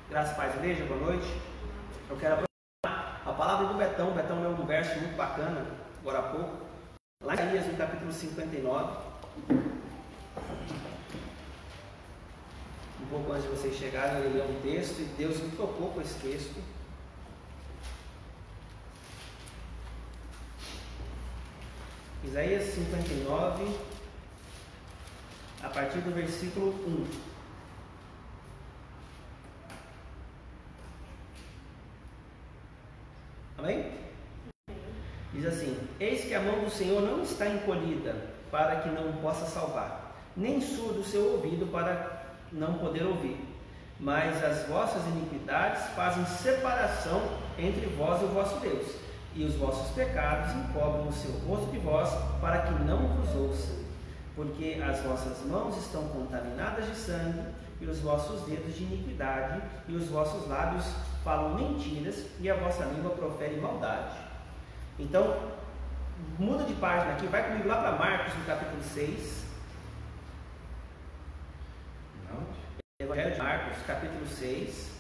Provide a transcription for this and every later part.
Graças a Paz Igreja, boa noite. Eu quero aproveitar a palavra do Betão. O Betão leu um verso muito bacana, agora há pouco, lá em Isaías, no capítulo 59. Um pouco antes de vocês chegarem, eu li um texto e Deus me tocou com esse texto. Isaías 59, a partir do versículo 1. Amém? Diz assim: Eis que a mão do Senhor não está encolhida para que não possa salvar, nem surdo o seu ouvido para não poder ouvir. Mas as vossas iniquidades fazem separação entre vós e o vosso Deus, e os vossos pecados encobrem o seu rosto de vós para que não vos ouça. Porque as vossas mãos estão contaminadas de sangue, e os vossos dedos de iniquidade, e os vossos lábios falam mentiras, e a vossa língua profere maldade. Então, muda de página aqui, vai comigo lá para Marcos, no capítulo 6. Evangelho de Marcos, capítulo 6.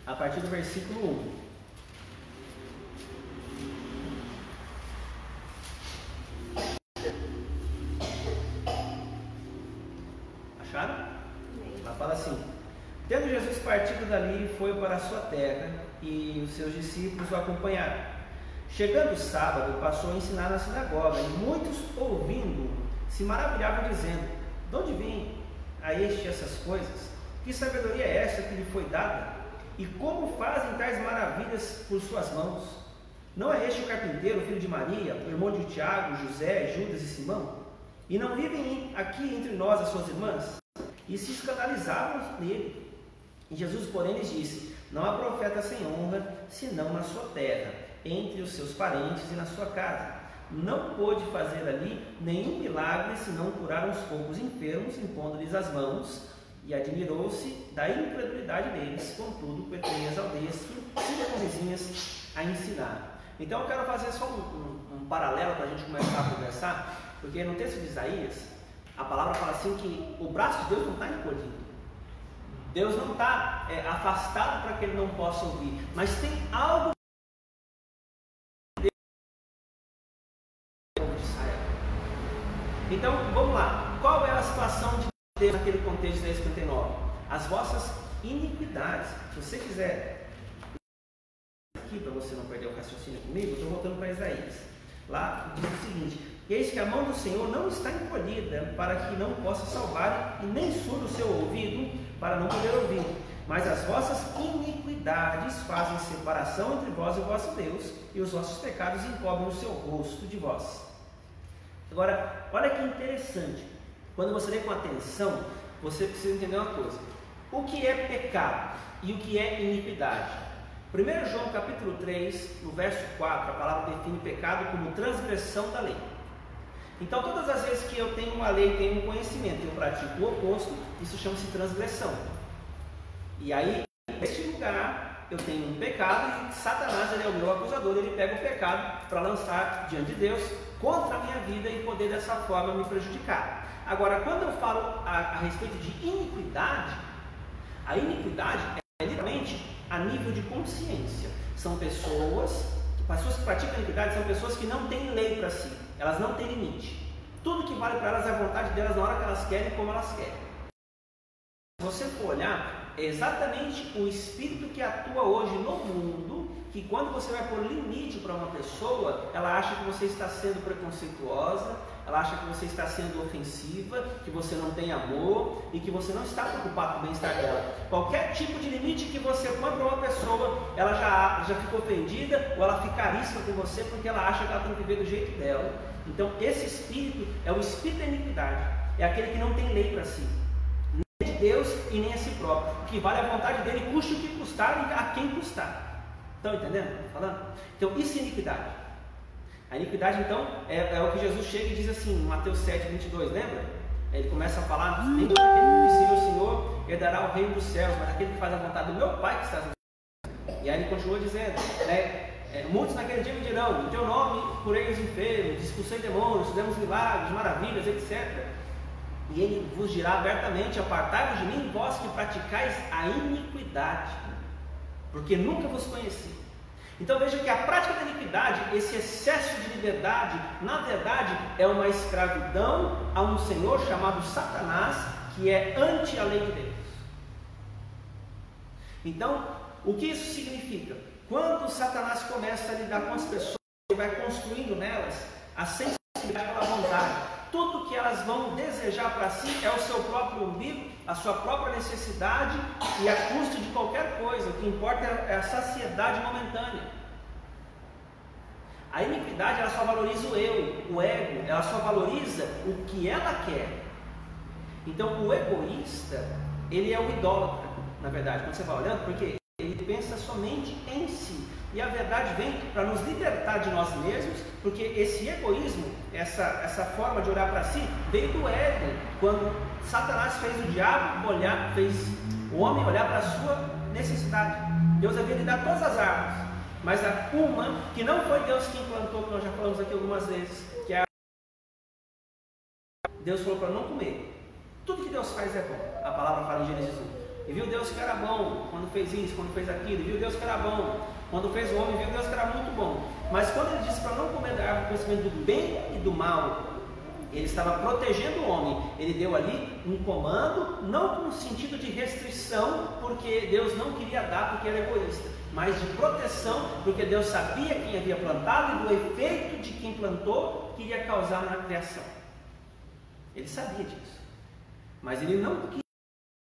A partir do versículo 1. Acharam? Ela fala assim: Tendo Jesus partido dali, foi para a sua terra, e os seus discípulos o acompanharam. Chegando o sábado, passou a ensinar na sinagoga, e muitos, ouvindo, se maravilhavam, dizendo: De onde vem a este essas coisas? Que sabedoria é esta que lhe foi dada? E como fazem tais maravilhas por suas mãos? Não é este o carpinteiro, filho de Maria, o irmão de Tiago, José, Judas e Simão? E não vivem aqui entre nós as suas irmãs? E se escandalizavam nele. E Jesus, porém, lhes disse: Não há profeta sem honra, senão na sua terra, entre os seus parentes e na sua casa. Não pôde fazer ali nenhum milagre, senão curar uns poucos enfermos, impondo-lhes as mãos, e admirou-se da incredulidade deles. Contudo, petrei as aldeias, circunvizinhas a ensinar. Então eu quero fazer só um paralelo para a gente começar a conversar, porque no texto de Isaías, a palavra fala assim que o braço de Deus não está encolhido. Deus não está afastado para que ele não possa ouvir, mas tem algo de Israel. Então, vamos lá. Qual é a situação de Deus naquele contexto de Isaías 59? As vossas iniquidades. Se você quiser aqui, para você não perder o raciocínio comigo, eu estou voltando para Isaías. Lá diz o seguinte: Eis que a mão do Senhor não está encolhida para que não possa salvar, e nem surdo o seu ouvido para não poder ouvir. Mas as vossas iniquidades fazem separação entre vós e o vosso Deus, e os vossos pecados encobrem o seu rosto de vós. Agora, olha que interessante. Quando você lê com atenção, você precisa entender uma coisa: o que é pecado e o que é iniquidade. 1 João capítulo 3, no verso 4, a palavra define pecado como transgressão da lei. Então, todas as vezes que eu tenho uma lei, tenho um conhecimento, eu pratico o oposto, isso chama-se transgressão. E aí, neste lugar, eu tenho um pecado, e Satanás, ele é o meu acusador, ele pega o pecado para lançar diante de Deus contra a minha vida e poder dessa forma me prejudicar. Agora, quando eu falo a respeito de iniquidade, a iniquidade é literalmente a nível de consciência. São pessoas que praticam iniquidade, são pessoas que não têm lei para si, elas não têm limite. Tudo que vale para elas é a vontade delas na hora que elas querem e como elas querem. Se você for olhar, é exatamente o espírito que atua hoje no mundo, que quando você vai pôr limite para uma pessoa, ela acha que você está sendo preconceituosa, ela acha que você está sendo ofensiva, que você não tem amor e que você não está preocupado com o bem-estar dela. Qualquer tipo de limite que você põe para uma pessoa, ela já fica ofendida ou ela fica arisca com você porque ela acha que ela tem que viver do jeito dela. Então esse espírito é o espírito da iniquidade, é aquele que não tem lei para si, nem de Deus e nem a si próprio, que vale a vontade dele, custe o que custar e a quem custar. Estão entendendo o que eu estou falando? Então isso é iniquidade. A iniquidade, então, é o que Jesus chega e diz assim, em Mateus 7, 22, lembra? Ele começa a falar: nem todo aquele que me ensinou o Senhor herdará o reino dos céus, mas aquele que faz a vontade do meu Pai que está nos céus. E aí ele continua dizendo, né? muitos naquele dia me dirão, em teu nome curei os enfermos, expulsei demônios, fizemos milagres, maravilhas, etc. E ele vos dirá abertamente, apartai-vos de mim, vós que praticais a iniquidade, porque nunca vos conheci. Então veja que a prática da iniquidade, esse excesso de liberdade, na verdade é uma escravidão a um senhor chamado Satanás, que é ante a lei de Deus. Então, o que isso significa? Quando Satanás começa a lidar com as pessoas, ele vai construindo nelas a sensibilidade pela vontade. Tudo que elas vão desejar para si é o seu próprio umbigo, a sua própria necessidade e a custo de qualquer coisa. O que importa é a saciedade momentânea. A iniquidade, ela só valoriza o eu, o ego, ela só valoriza o que ela quer. Então o egoísta, ele é o idólatra, na verdade, quando você vai olhando, porque ele pensa somente em si. E a verdade vem para nos libertar de nós mesmos, porque esse egoísmo, essa forma de olhar para si, veio do ego, quando Satanás fez o diabo olhar, fez o homem olhar para a sua necessidade. Deus havia lhe dado todas as árvores, mas há uma que não foi Deus que implantou, que nós já falamos aqui algumas vezes, que é a... Deus falou para não comer. Tudo que Deus faz é bom. A palavra fala em Gênesis 1. E viu Deus que era bom quando fez isso, quando fez aquilo. E viu Deus que era bom quando fez o homem. Viu Deus que era muito bom. Mas quando ele disse para não comer da árvore do conhecimento do bem e do mal, ele estava protegendo o homem. Ele deu ali um comando, não com sentido de restrição, porque Deus não queria dar porque era egoísta, mas de proteção, porque Deus sabia quem havia plantado e do efeito de quem plantou que iria causar na criação. Ele sabia disso. Mas ele não queria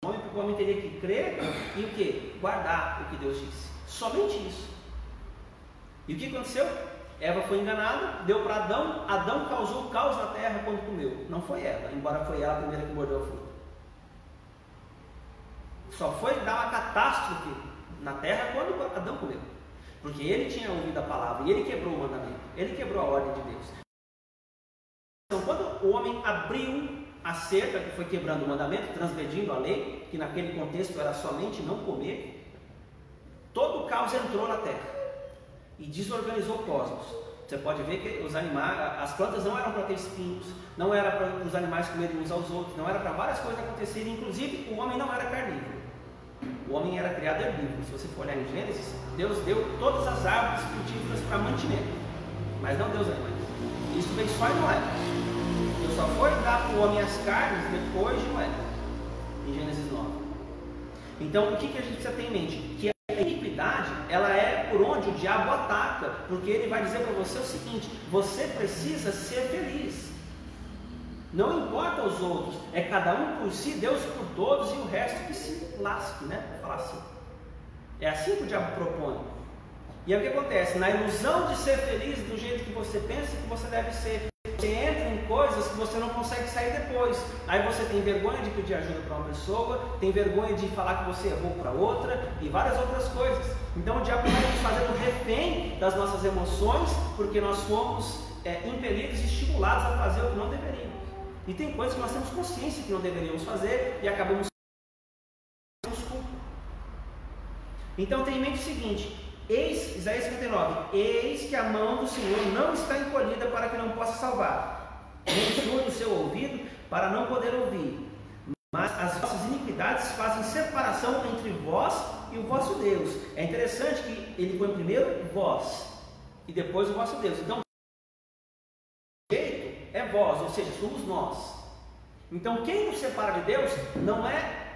o homem, porque o homem teria que crer e o que? Guardar o que Deus disse. Somente isso. E o que aconteceu? Eva foi enganada, deu para Adão. Adão causou caos na terra quando comeu. Não foi Eva, embora foi ela a primeira que mordeu a fruta. Só foi dar uma catástrofe na terra quando Adão comeu. Porque ele tinha ouvido a palavra e ele quebrou o mandamento. Ele quebrou a ordem de Deus. Então, quando o homem abriu a cerca, que foi quebrando o mandamento, transgredindo a lei, que naquele contexto era somente não comer, todo o caos entrou na terra e desorganizou o cosmos. Você pode ver que os animais, as plantas não eram para ter espinhos, não era para os animais comerem uns aos outros, não era para várias coisas acontecerem, inclusive o homem não era carnívoro, o homem era criado herbívoro. Se você for olhar em Gênesis, Deus deu todas as árvores frutíferas para mantimento, mas não deu os animais. Isso veio só em Noé. Deus só foi dar para o homem as carnes depois de Noé, em Gênesis 9. Então, o que a gente precisa ter em mente? Que a iniquidade, ela é por onde o diabo ataca, porque ele vai dizer para você o seguinte: você precisa ser feliz. Não importa os outros, é cada um por si, Deus por todos, e o resto que se lasque, né? Vou falar assim. É assim que o diabo propõe. E aí o que acontece? Na ilusão de ser feliz do jeito que você pensa que você deve ser, você entra em coisas que você não consegue sair depois. Aí você tem vergonha de pedir ajuda para uma pessoa, tem vergonha de falar que você errou para outra e várias outras coisas. Então o diabo vai nos fazendo refém das nossas emoções, porque nós fomos impelidos e estimulados a fazer o que não deveríamos. E tem coisas que nós temos consciência que não deveríamos fazer e acabamos culpa. Então tenha em mente o seguinte: eis, Isaías 59, eis que a mão do Senhor não está encolhida para que não possa salvar, nem surdo o seu ouvido para não poder ouvir, mas as vossas iniquidades fazem separação entre vós e o vosso Deus. É interessante que ele põe primeiro vós e depois o vosso Deus. Então, o jeito é vós, ou seja, somos nós. Então, quem nos separa de Deus não é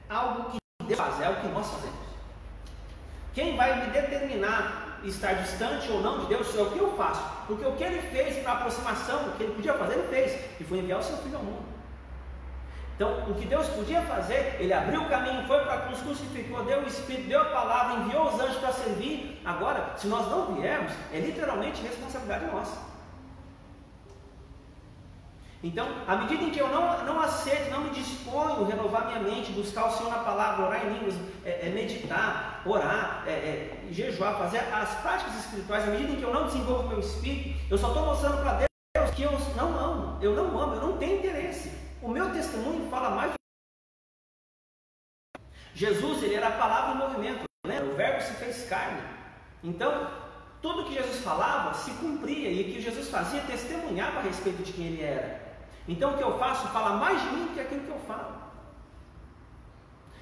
algo que Deus faz, é algo que nós fazemos. Quem vai me determinar estar distante ou não de Deus é o que eu faço, porque o que ele fez para a aproximação, o que ele podia fazer, ele fez, que foi enviar o seu filho ao mundo. Então, o que Deus podia fazer, ele abriu o caminho, foi para a cruz, crucificou, deu o Espírito, deu a palavra, enviou os anjos para servir. Agora, se nós não viermos, é literalmente responsabilidade nossa. Então, à medida em que eu não aceito, não me disponho a renovar minha mente, buscar o Senhor na palavra, orar em línguas, meditar, orar, jejuar, fazer as práticas espirituais, à medida em que eu não desenvolvo o meu espírito, eu só estou mostrando para Deus que eu não amo, eu não tenho interesse. O meu testemunho fala mais do que Jesus, ele era a palavra em movimento, né? O verbo se fez carne. Então, tudo que Jesus falava se cumpria, e o que Jesus fazia testemunhava a respeito de quem ele era. Então o que eu faço fala mais de mim do que aquilo que eu falo.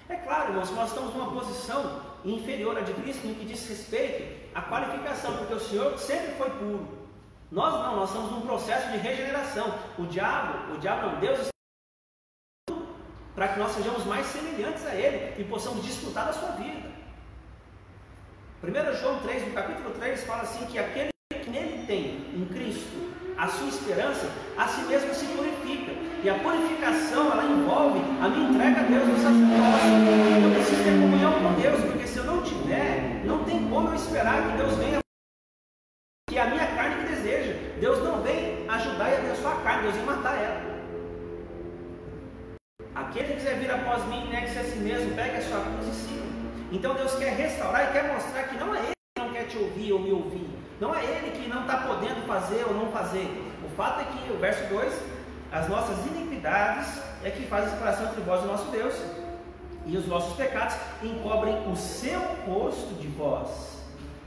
É claro, irmãos, nós estamos numa posição inferior à de Cristo no que diz respeito à qualificação, porque o Senhor sempre foi puro. Nós não, nós estamos num processo de regeneração. O diabo não, Deus está para que nós sejamos mais semelhantes a Ele e possamos desfrutar da sua vida. 1 João 3, no capítulo 3, fala assim que aquele que nele tem, em Cristo, a sua esperança, a si mesmo se purifica. E a purificação, ela envolve a minha entrega a Deus no sacerdócio. Eu preciso ter comunhão com Deus, porque se eu não tiver, não tem como eu esperar que Deus venha, que é a minha carne que deseja. Deus não vem ajudar e abençoar a carne, Deus vem matar ela. Aquele que quiser vir após mim, negue-se a si mesmo, pegue a sua cruz e siga. Então Deus quer restaurar e quer mostrar que não é Ele que não quer te ouvir ou me ouvir. Não é Ele que não está podendo fazer ou não fazer. O fato é que, o verso 2, as nossas iniquidades é que faz a separação entre vós e o nosso Deus. E os vossos pecados encobrem o seu rosto de vós,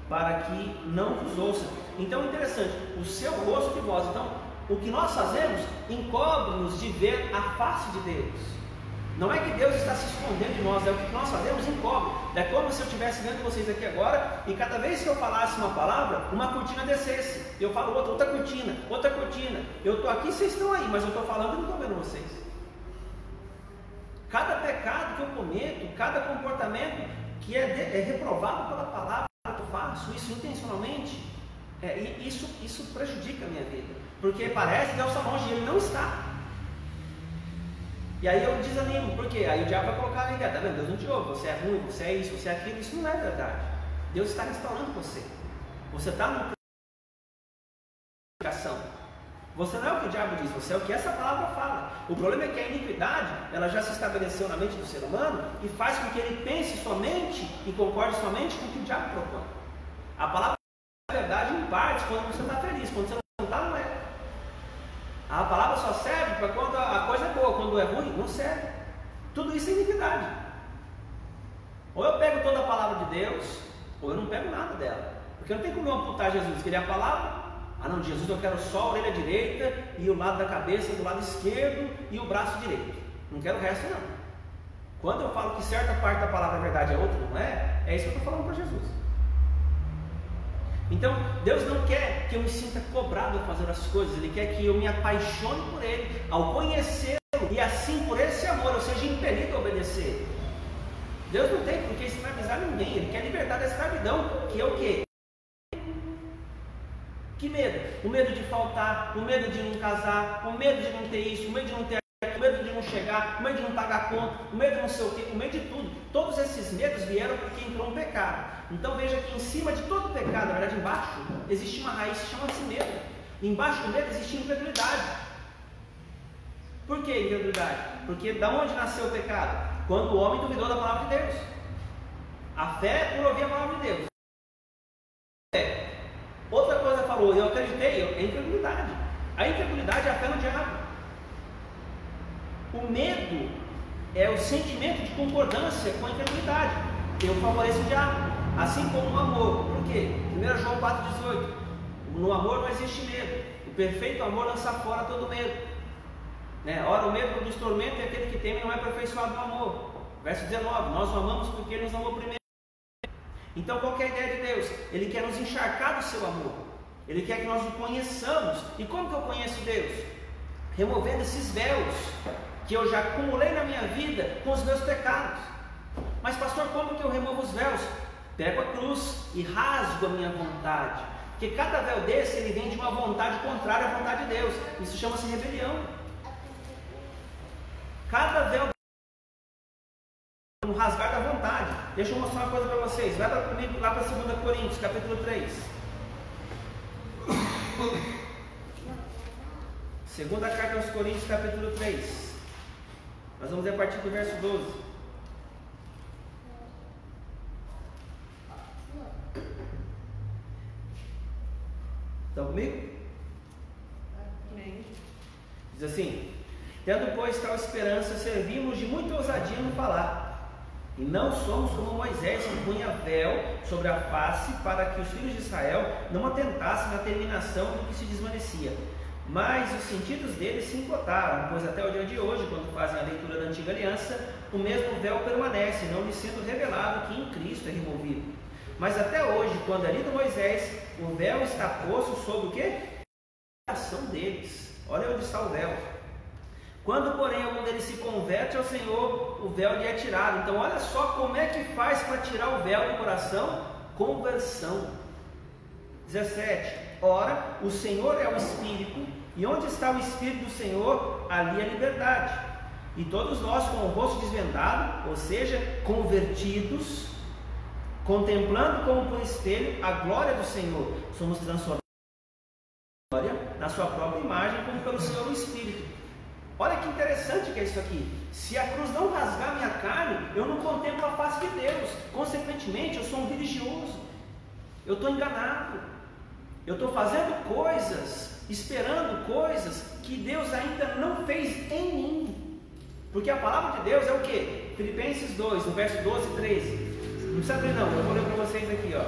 para que não vos ouça. Então, interessante, o seu rosto de vós. Então, o que nós fazemos encobre-nos de ver a face de Deus. Não é que Deus está se escondendo de nós, é o que nós fazemos encobre. É como se eu estivesse vendo vocês aqui agora e cada vez que eu falasse uma palavra, uma cortina descesse. Eu falo outra cortina, outra cortina. Eu estou aqui, vocês estão aí, mas eu estou falando e não estou vendo vocês. Cada pecado que eu cometo, cada comportamento que é reprovado pela palavra que eu faço, isso intencionalmente, isso prejudica a minha vida. Porque parece que Deus está longe e Ele não está. E aí eu desanimo, por quê? Aí o diabo vai colocar ali, tá vendo? Deus não te ouve, você é ruim, você é isso, você é aquilo. Isso não é verdade. Deus está restaurando você. Você está no comunicação. Você não é o que o diabo diz, você é o que essa palavra fala. O problema é que a iniquidade, ela já se estabeleceu na mente do ser humano e faz com que ele pense somente e concorde somente com o que o diabo propõe. A palavra é verdade em partes quando você está feliz, quando você não está, não é. A palavra só serve para quando a coisa é boa, quando é ruim, não serve. Tudo isso é iniquidade. Ou eu pego toda a palavra de Deus, ou eu não pego nada dela. Porque não tem como eu amputar Jesus, queria a palavra. Ah não, de Jesus eu quero só a orelha direita e o lado da cabeça do lado esquerdo e o braço direito. Não quero o resto não. Quando eu falo que certa parte da palavra é verdade e a outra não é, é isso que eu estou falando para Jesus. Então, Deus não quer que eu me sinta cobrado a fazer as coisas, Ele quer que eu me apaixone por Ele, ao conhecê-lo, e assim, por esse amor, eu seja impelido a obedecer. Deus não tem por que escravizar ninguém, Ele quer libertar da escravidão, que é o quê? Que medo? O medo de faltar, o medo de não casar, o medo de não ter isso, o medo de não ter aquilo, o medo de não chegar, o medo de não pagar conta, o medo de não sei o quê, o medo de tudo. Todos esses medos vieram porque entrou um pecado. Então veja que em cima de todo pecado, na verdade embaixo, existe uma raiz que chama-se medo. Embaixo do medo existe incredulidade. Por que incredulidade? Porque da onde nasceu o pecado? Quando o homem duvidou da palavra de Deus. A fé é por ouvir a palavra de Deus. Outra coisa falou, eu acreditei, é incredulidade. A incredulidade é a fé no diabo. O medo é o sentimento de concordância com a incredulidade. Eu favoreço o diabo. Assim como o amor. Por quê? 1 João 4,18. No amor não existe medo. O perfeito amor lança fora todo medo. Ora, o medo dos tormentos é aquele que teme não é aperfeiçoado no amor. Verso 19. Nós o amamos porque Ele nos amou primeiro. Então, qual que é a ideia de Deus? Ele quer nos encharcar do seu amor. Ele quer que nós o conheçamos. E como que eu conheço Deus? Removendo esses véus que eu já acumulei na minha vida com os meus pecados. Mas pastor, como que eu removo os véus? Pego a cruz e rasgo a minha vontade. Porque cada véu desse, ele vem de uma vontade contrária à vontade de Deus. Isso chama-se rebelião. Cada véu no rasgar da vontade. Deixa eu mostrar uma coisa para vocês. Vai comigo lá para 2 Coríntios, capítulo 3. 2ª carta aos Coríntios, capítulo 3. Nós vamos ler a partir do verso 12. Estão comigo? Amém. Diz assim: tendo pois tal esperança, servimos de muita ousadia no falar, E não somos como Moisés, que punha véu sobre a face para que os filhos de Israel não atentassem na terminação do que se desvanecia. Mas os sentidos deles se encotaram, pois até o dia de hoje, quando fazem a leitura da antiga aliança, o mesmo véu permanece, não lhe sendo revelado que em Cristo é removido. Mas até hoje, quando é lido Moisés, o véu está posto sobre o quê? A coração deles. Olha onde está o véu. Quando, porém, algum deles se converte ao Senhor, o véu lhe é tirado. Então, olha só como é que faz para tirar o véu do coração? Conversão. 17. Ora, o Senhor é o Espírito, e onde está o Espírito do Senhor, ali é a liberdade. E todos nós, com o rosto desvendado, ou seja, convertidos, contemplando como por espelho a glória do Senhor, somos transformados na sua própria imagem, como pelo Senhor Espírito. Olha que interessante que é isso aqui. Se a cruz não rasgar minha carne, eu não contemplo a face de Deus. Consequentemente, eu sou um religioso. Eu estou enganado. Eu estou fazendo coisas, esperando coisas que Deus ainda não fez em mim. Porque a palavra de Deus é o que? Filipenses 2, no verso 12 e 13. Não precisa abrir não, eu vou ler para vocês aqui, ó.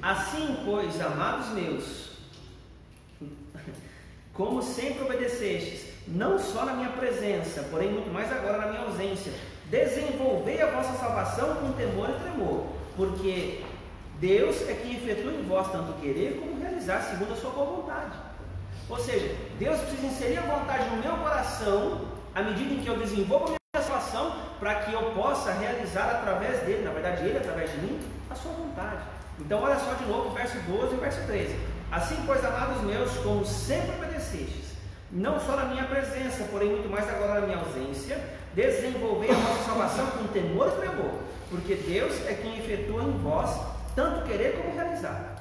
Assim, pois, amados meus, como sempre obedecestes, não só na minha presença, porém muito mais agora na minha ausência, desenvolvei a vossa salvação com temor e tremor, porque Deus é quem efetua em vós tanto querer como realizar segundo a sua boa vontade. Ou seja, Deus precisa inserir a vontade no meu coração, à medida em que eu desenvolvo a minha salvação, para que eu possa realizar através dele, na verdade ele através de mim, a sua vontade. Então olha só de novo o verso 12 e o verso 13. Assim, pois, amados meus, como sempre obedecestes, não só na minha presença, porém muito mais agora na minha ausência, desenvolvei a vossa salvação com temor e tremor, porque Deus é quem efetua em vós tanto querer como realizar.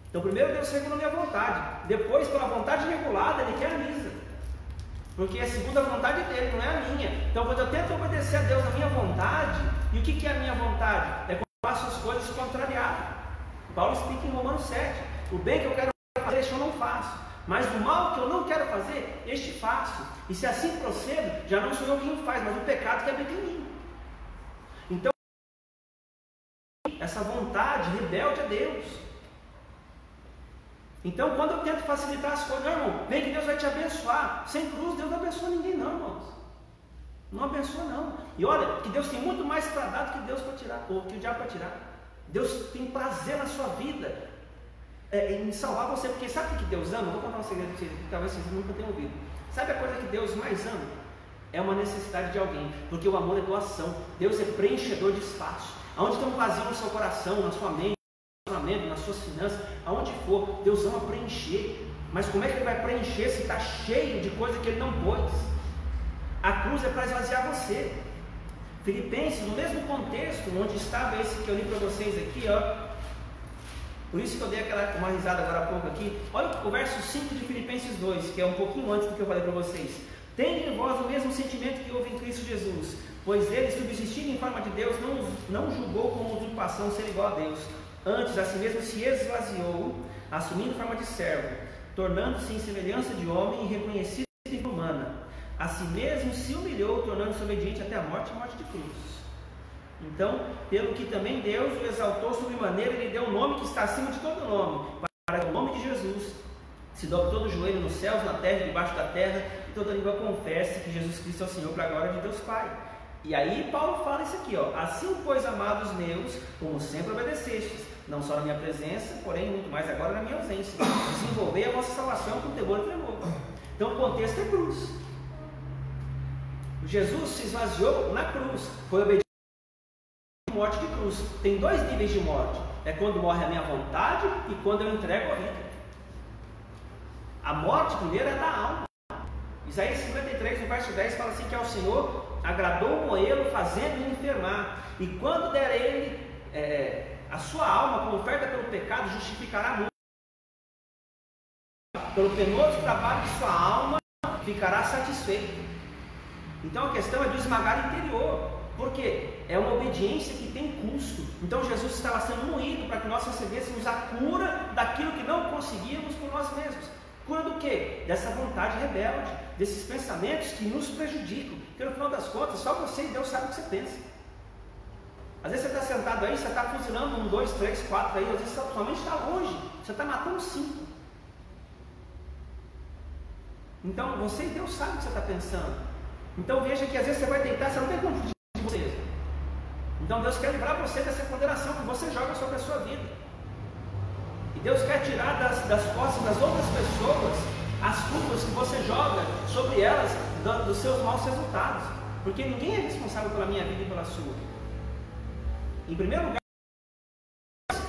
Então primeiro Deus regula a minha vontade, depois pela vontade regulada Ele realiza, porque é segundo a vontade dele, não é a minha. Então quando eu tento obedecer a Deus na minha vontade, e o que é a minha vontade? É quando eu faço as coisas contrariadas. Paulo explica em Romanos 7, o bem que eu quero fazer, este eu não faço, mas o mal que eu não quero fazer, este faço. E se assim procedo, já não sou eu quem faz, mas o pecado que habita em mim. Então essa vontade rebelde a Deus. Então quando eu tento facilitar as coisas, não, irmão, vem que Deus vai te abençoar. Sem cruz Deus não abençoa ninguém não, irmãos. Não abençoa não. E olha, que Deus tem muito mais para dar do que Deus para tirar, ou que o diabo para tirar. Deus tem prazer na sua vida, em salvar você, porque sabe o que Deus ama? Vou contar um segredo para vocês, que talvez vocês nunca tenham ouvido. Sabe a coisa que Deus mais ama? É uma necessidade de alguém, porque o amor é doação. Deus é preenchedor de espaço. Aonde tem um vazio no seu coração, na sua mente, no relacionamento, nas suas finanças, aonde for, Deus ama preencher. Mas como é que Ele vai preencher se está cheio de coisa que Ele não pôs? A cruz é para esvaziar você. Filipenses, no mesmo contexto onde estava esse que eu li para vocês aqui, ó. Por isso que eu dei uma risada agora há pouco aqui. Olha o verso 5 de Filipenses 2, que é um pouquinho antes do que eu falei para vocês. Tende em vós o mesmo sentimento que houve em Cristo Jesus, pois ele, subsistindo em forma de Deus, não julgou como usurpação ser igual a Deus. Antes, a si mesmo se esvaziou, assumindo forma de servo, tornando-se em semelhança de homem e reconhecido em forma humana. A si mesmo se humilhou, tornando-se obediente até a morte de cruz. Então, pelo que também Deus o exaltou sobremaneira, Ele deu um nome que está acima de todo nome, para que o nome de Jesus se dobre todo o joelho nos céus, na terra e debaixo da terra, e toda língua confesse que Jesus Cristo é o Senhor, para a glória de Deus Pai. E aí Paulo fala isso aqui, ó. Assim, pois, amados meus, como sempre obedecestes, não só na minha presença, porém muito mais agora na minha ausência, desenvolvei a vossa salvação com temor e tremor. Então o contexto é cruz. Jesus se esvaziou na cruz, foi obediente à morte de cruz. Tem dois níveis de morte: é quando morre a minha vontade e quando eu entrego a vida. A morte primeiro é da alma. Isaías 53, no verso 10, fala assim: que ao Senhor agradou moê-lo, fazendo-o enfermar, e quando der a ele a sua alma como oferta pelo pecado, justificará muito. Pelo penoso trabalho de sua alma ficará satisfeito. Então a questão é do esmagar interior, porque é uma obediência que tem custo. Então Jesus estava sendo moído para que nós recebêssemos a cura daquilo que não conseguíamos por nós mesmos. Cura do quê? Dessa vontade rebelde, desses pensamentos que nos prejudicam, porque no final das contas só você e Deus sabem o que você pensa. Às vezes você está sentado aí, você está fuzilando 1, 2, 3, 4 aí, às vezes sua mente está longe, você está matando 5. Então você e Deus sabe o que você está pensando. Então veja que às vezes você vai deitar, você não tem como fugir de você mesmo. Então Deus quer livrar você dessa condenação que você joga sobre a sua vida. E Deus quer tirar das costas das outras pessoas as culpas que você joga sobre elas dos seus maus resultados. Porque ninguém é responsável pela minha vida e pela sua. Em primeiro lugar,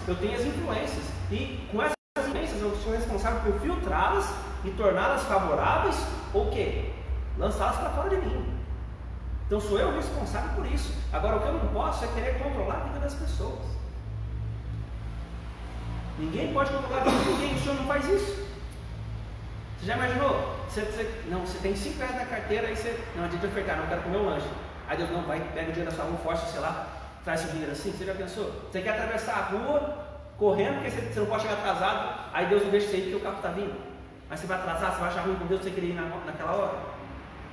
eu tenho as influências. E com essas influências eu sou responsável por filtrá-las e torná-las favoráveis ou o quê? Lançá-las para fora de mim. Então sou eu responsável por isso. Agora o que eu não posso é querer controlar a vida das pessoas. Ninguém pode controlar a vida de ninguém, o senhor não faz isso. Você já imaginou? Você tem 5 reais na carteira, aí você, não adianta ofertar, não quero comer um lanche. Aí Deus não vai, pega o dinheiro da sua mão, força, sei lá, traz o dinheiro assim. Você já pensou? Você quer atravessar a rua correndo porque você não pode chegar atrasado, aí Deus não deixa você ir porque o carro está vindo. Mas você vai atrasar, você vai achar ruim com Deus, você queria ir naquela hora.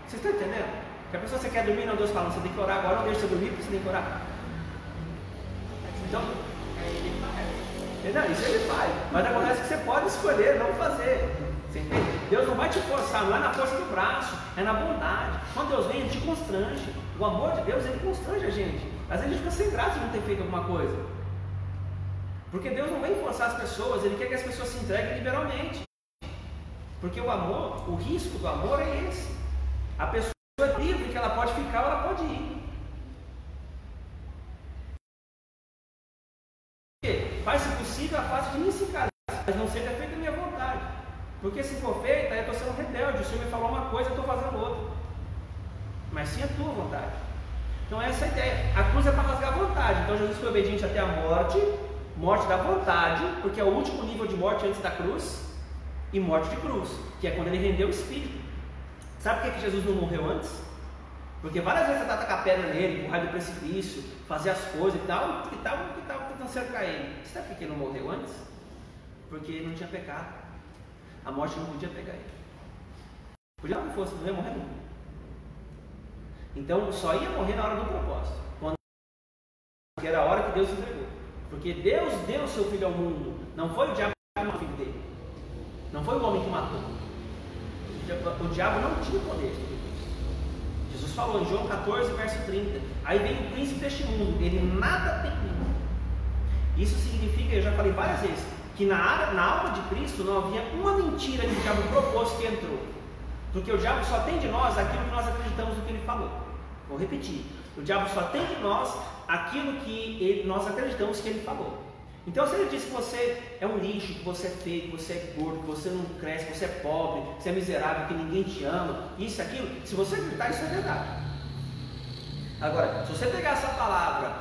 Vocês estão entendendo? Que a pessoa você quer dormir, não, Deus fala, você tem que orar agora, não deixa você dormir porque você tem que orar. Então, não, isso ele faz, mas acontece que você pode escolher não fazer. Você entende? Deus não vai te forçar, não é na força do braço, é na bondade. Quando Deus vem, Ele te constrange. O amor de Deus, Ele constrange a gente. Às vezes a gente fica sem graça de não ter feito alguma coisa. Porque Deus não vem forçar as pessoas, Ele quer que as pessoas se entreguem liberalmente. Porque o amor, o risco do amor é esse. A pessoa é livre, que ela pode ficar ou ela pode ir. Faz, se possível, a face de mim se casar, mas não seja feita a minha vontade. Porque se for feita, aí eu estou sendo rebelde. O Senhor me falou uma coisa, eu estou fazendo outra. Mas sim a tua vontade. Então essa é a ideia. A cruz é para rasgar a vontade. Então Jesus foi obediente até a morte, morte da vontade, porque é o último nível de morte antes da cruz, e morte de cruz, que é quando ele rendeu o Espírito. Sabe por que Jesus não morreu antes? Porque várias vezes você está com a pedra nele, empurrar do precipício, fazer as coisas e tal, tentando cercar ele. Você sabe por que ele não morreu antes? Porque ele não tinha pecado. A morte não podia pegar ele. Podia não fosse, não ia morrer nunca. Então só ia morrer na hora do propósito, quando era a hora que Deus entregou. Porque Deus deu o seu filho ao mundo. Não foi o diabo que matou o filho dele. Não foi o homem que matou. O diabo não tinha poder. Jesus falou em João 14, verso 30. Aí vem o príncipe deste mundo, ele nada tem em mim. Isso significa, eu já falei várias vezes, que na alma de Cristo não havia uma mentira que o diabo propôs que entrou. Porque o diabo só tem de nós aquilo que nós acreditamos no que ele falou. Vou repetir. O diabo só tem de nós aquilo que nós acreditamos que ele falou. Então se ele diz que você é um lixo, que você é feio, que você é gordo, que você não cresce, que você é pobre, que você é miserável, que ninguém te ama, isso, aquilo, se você acreditar, isso é verdade. Agora, se você pegar essa palavra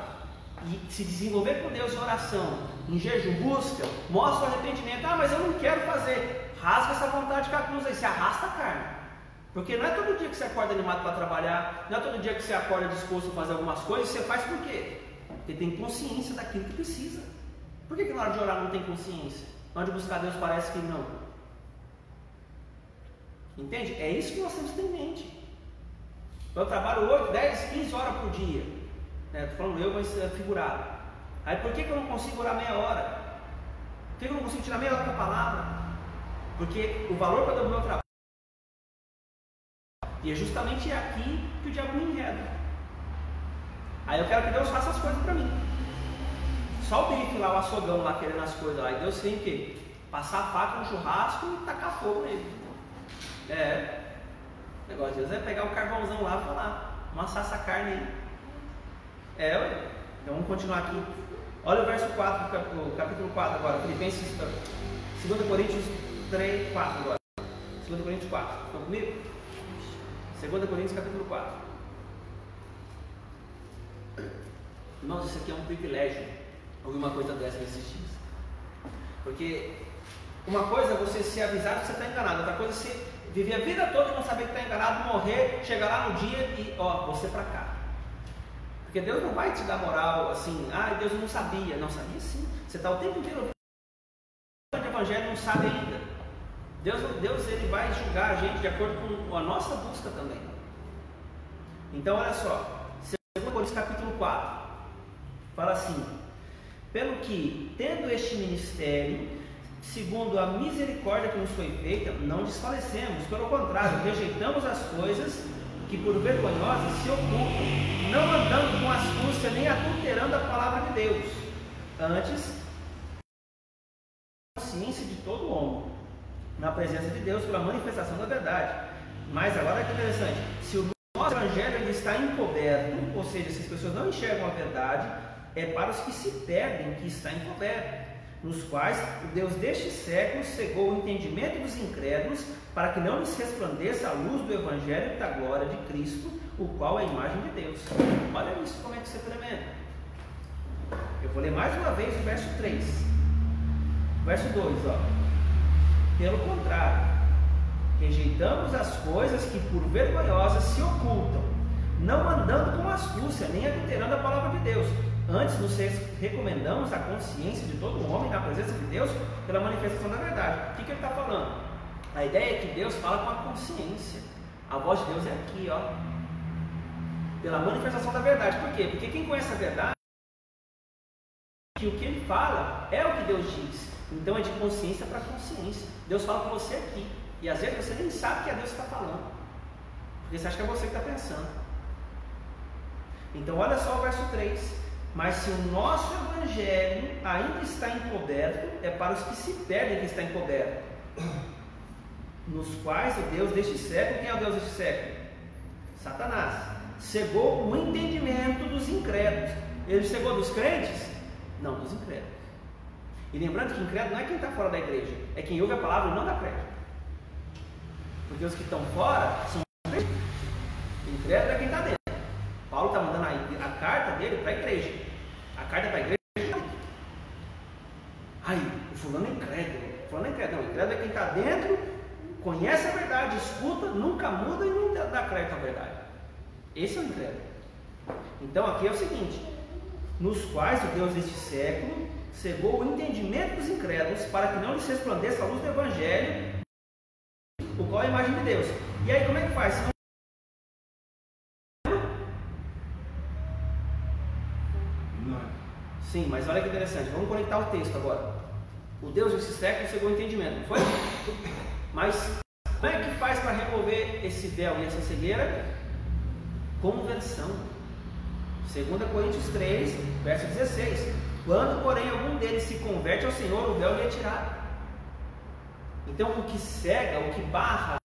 e se desenvolver com Deus em oração, em jejum, busca, mostra o arrependimento, mas eu não quero fazer, rasga essa vontade com a cruz aí, você arrasta a carne. Porque não é todo dia que você acorda animado para trabalhar, não é todo dia que você acorda disposto a fazer algumas coisas, você faz por quê? Porque tem consciência daquilo que precisa. Por que na hora de orar não tem consciência? Na hora de buscar Deus parece que não. Entende? É isso que nós temos que ter em mente. Eu trabalho 8, 10, 15 horas por dia. Estou falando eu, mas é figurado. Aí por que eu não consigo orar meia hora? Por que eu não consigo tirar meia hora da palavra? Porque o valor para o meu trabalho. E é justamente aqui que o diabo me enreda. Aí eu quero que Deus faça as coisas para mim. Só o bife lá, o açouguão lá querendo as coisas lá. E Deus tem que passar a faca no churrasco e tacar fogo nele. O negócio de Deus é pegar o carvãozão lá e falar, amassar essa carne aí. Então vamos continuar aqui. Olha o verso 4, o capítulo 4 agora, Filipenses, 2 Coríntios 3, 4 agora. 2 Coríntios 4, estão comigo? 2 Coríntios capítulo 4. Irmãos, isso aqui é um privilégio ouvir uma coisa dessa nesses dias. Porque uma coisa é você ser avisado que você está enganado, outra coisa é você viver a vida toda e não saber que está enganado, morrer, chegar lá no dia e você para cá. Porque Deus não vai te dar moral assim, Deus não sabia. Não sabia sim. Você está o tempo inteiro ouvindo o evangelho, não sabe ainda. Deus ele vai julgar a gente de acordo com a nossa busca também. Então olha só, 2 Coríntios capítulo 4. Fala assim: pelo que, tendo este ministério, segundo a misericórdia que nos foi feita, não desfalecemos, pelo contrário, rejeitamos as coisas que por vergonhosas se ocultam, não andando com astúcia nem adulterando a palavra de Deus, antes a consciência de todo homem, na presença de Deus, pela manifestação da verdade. Mas agora que interessante, se o nosso evangelho ele está encoberto, ou seja, se as pessoas não enxergam a verdade, é para os que se perdem que está encoberto, nos quais o Deus deste século cegou o entendimento dos incrédulos, para que não lhes resplandeça a luz do evangelho da glória de Cristo, o qual é a imagem de Deus. Olha isso, como é que isso é tremendo. Eu vou ler mais uma vez o verso 3. Verso 2, ó. Pelo contrário, rejeitamos as coisas que por vergonhosas se ocultam, não andando com astúcia, nem adulterando a palavra de Deus. Antes nos recomendamos a consciência de todo homem na presença de Deus pela manifestação da verdade. O que ele está falando? A ideia é que Deus fala com a consciência. A voz de Deus é aqui, ó. Pela manifestação da verdade. Por quê? Porque quem conhece a verdade, que o que ele fala é o que Deus diz. Então é de consciência para consciência. Deus fala com você aqui. E às vezes você nem sabe que é Deus que está falando, porque você acha que é você que está pensando. Então olha só o verso 3. Mas se o nosso evangelho ainda está encoberto, é para os que se perdem que está encoberto, nos quais o Deus deste século, quem é o Deus deste século? Satanás, cegou o entendimento dos incrédulos. Ele cegou dos crentes? Não, dos incrédulos. E lembrando que incrédulo não é quem está fora da igreja, é quem ouve a palavra e não dá crédito. Porque os que estão fora são incrédulos, é quem está dentro. Paulo está mandando a carta dele para a igreja. A carta para a igreja. Ai, o fulano é incrédulo. Fulano é incrédulo. Não, incrédulo é quem está dentro, conhece a verdade, escuta, nunca muda e não dá crédito à verdade. Esse é o incrédulo. Então aqui é o seguinte: nos quais o Deus deste século cegou o entendimento dos incrédulos, para que não lhes resplandeça a luz do evangelho, o qual é a imagem de Deus. E aí como é que faz? Sim, mas olha que interessante, vamos conectar o texto agora. O Deus desse século cegou o entendimento, não foi? Mas como é que faz para remover esse véu e essa cegueira? Conversão. 2 Coríntios 3, verso 16. Quando, porém, algum deles se converte ao Senhor, o véu lhe é tirado. Então, o que cega, o que barra, é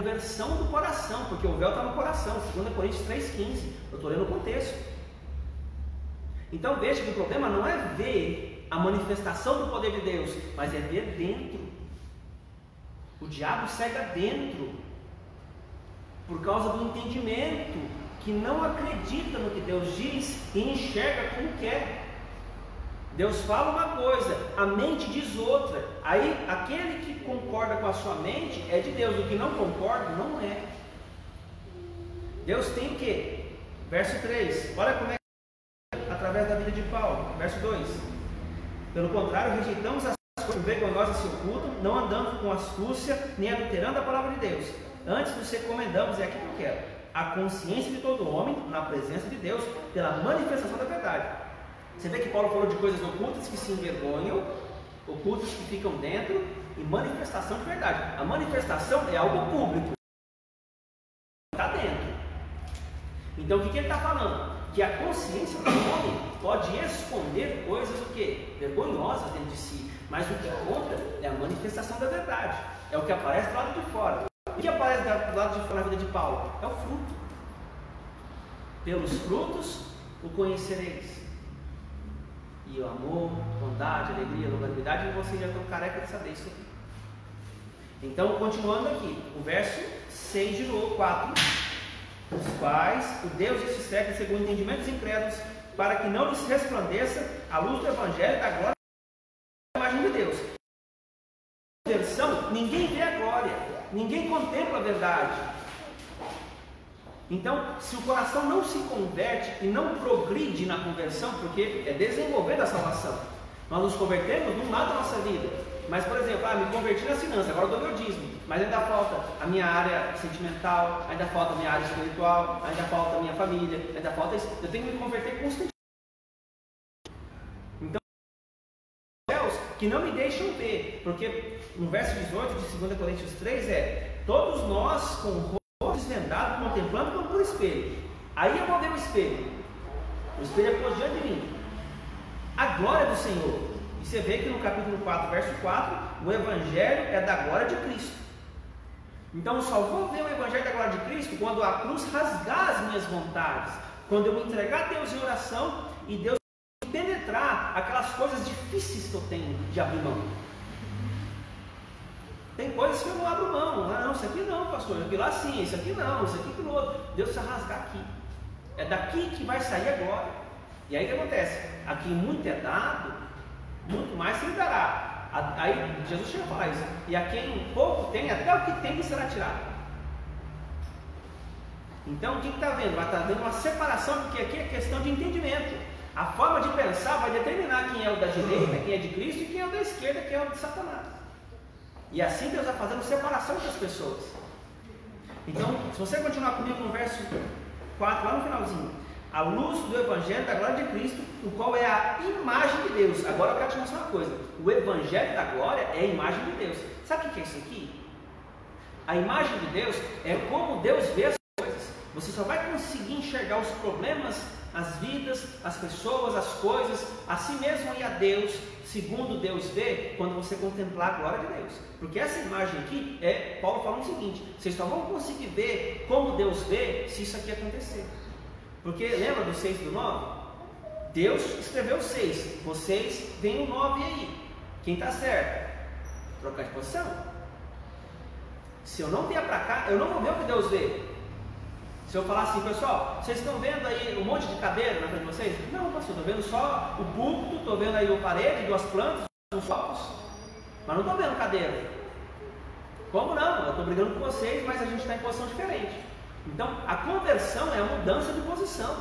a conversão do coração, porque o véu está no coração. 2 Coríntios 3,15. Eu estou lendo o contexto. Então veja que o problema não é ver a manifestação do poder de Deus, mas é ver dentro. O diabo cega dentro, por causa do entendimento, que não acredita no que Deus diz e enxerga como quer. Deus fala uma coisa, a mente diz outra. Aí aquele que concorda com a sua mente é de Deus, o que não concorda não é. Deus tem o quê? Verso 3, olha como é através da vida de Paulo, verso 2. Pelo contrário, rejeitamos as coisas vergonhosas se ocultam, não andando com astúcia, nem adulterando a palavra de Deus. Antes nos recomendamos, é aqui que eu quero, a consciência de todo homem, na presença de Deus, pela manifestação da verdade. Você vê que Paulo falou de coisas ocultas que se envergonham, ocultas que ficam dentro, e manifestação de verdade. A manifestação é algo público, está dentro. Então o que ele está falando? Que a consciência do homem pode esconder coisas o quê? Vergonhosas dentro de si, mas o que conta é a manifestação da verdade, é o que aparece do lado de fora. O que aparece do lado de fora na vida de Paulo? É o fruto. Pelos frutos o conhecereis. E o amor, bondade, alegria, longanimidade, e vocês já estão careca de saber isso aqui. Então, continuando aqui, o verso 6 de novo, 4. Os quais o Deus deste século cegou o entendimento dos incrédulos, para que não lhes resplandeça a luz do evangelho da glória da imagem de Deus. Conversão, ninguém vê a glória, ninguém contempla a verdade. Então, se o coração não se converte e não progride na conversão, porque é desenvolver a salvação, nós nos convertemos num lado da nossa vida. Mas, por exemplo, me converti na finança, agora eu dou meu dízimo, mas ainda falta a minha área sentimental, ainda falta a minha área espiritual, ainda falta a minha família, ainda falta isso. Eu tenho que me converter constantemente. que não me deixam ver. Porque no verso 18 de 2 Coríntios 3 todos nós com o rosto desvendado, contemplando como por espelho. Aí eu vou ver o espelho. O espelho é por diante de mim. A glória do Senhor. E você vê que no capítulo 4, verso 4, o Evangelho é da glória de Cristo. Então eu só vou ver o Evangelho da glória de Cristo quando a cruz rasgar as minhas vontades, quando eu me entregar a Deus em oração e Deus penetrar aquelas coisas difíceis que eu tenho de abrir mão. Tem coisas que eu não abro mão. Ah, não, isso aqui não, pastor, aquilo lá sim, isso aqui não, isso aqui aquilo outro. Deus precisa rasgar aqui. É daqui que vai sair a glória. E aí o que acontece? Aqui muito é dado, muito mais se lhe dará. Aí Jesus chega a falar isso. E a quem pouco tem, até o que tem lhe será tirado. Então o que está vendo? Vai estar vendo uma separação, porque aqui é questão de entendimento. A forma de pensar vai determinar quem é o da direita, quem é de Cristo, e quem é o da esquerda, quem é o de Satanás. E assim Deus vai fazendo separação das pessoas. Então, se você continuar comigo no verso 4, lá no finalzinho, a luz do Evangelho da glória de Cristo, o qual é a imagem de Deus. Agora eu quero te mostrar uma coisa. O Evangelho da glória é a imagem de Deus. Sabe o que é isso aqui? A imagem de Deus é como Deus vê as coisas. Você só vai conseguir enxergar os problemas, as vidas, as pessoas, as coisas, a si mesmo e a Deus, segundo Deus vê, quando você contemplar a glória de Deus. Porque essa imagem aqui é Paulo falando o seguinte: vocês só vão conseguir ver como Deus vê se isso aqui acontecer. Porque lembra do 6 e do 9? Deus escreveu 6, vocês veem o 9 aí. Quem está certo? Trocar de posição. Se eu não vier para cá, eu não vou ver o que Deus vê. Se eu falar assim, pessoal, vocês estão vendo aí um monte de cadeira na frente de vocês? Não, pastor, estou vendo só o púlpito, estou vendo aí a parede, 2 plantas, uns copos, mas não estou vendo cadeira. Como não? Eu estou brigando com vocês, mas a gente está em posição diferente. Então, a conversão é a mudança de posição.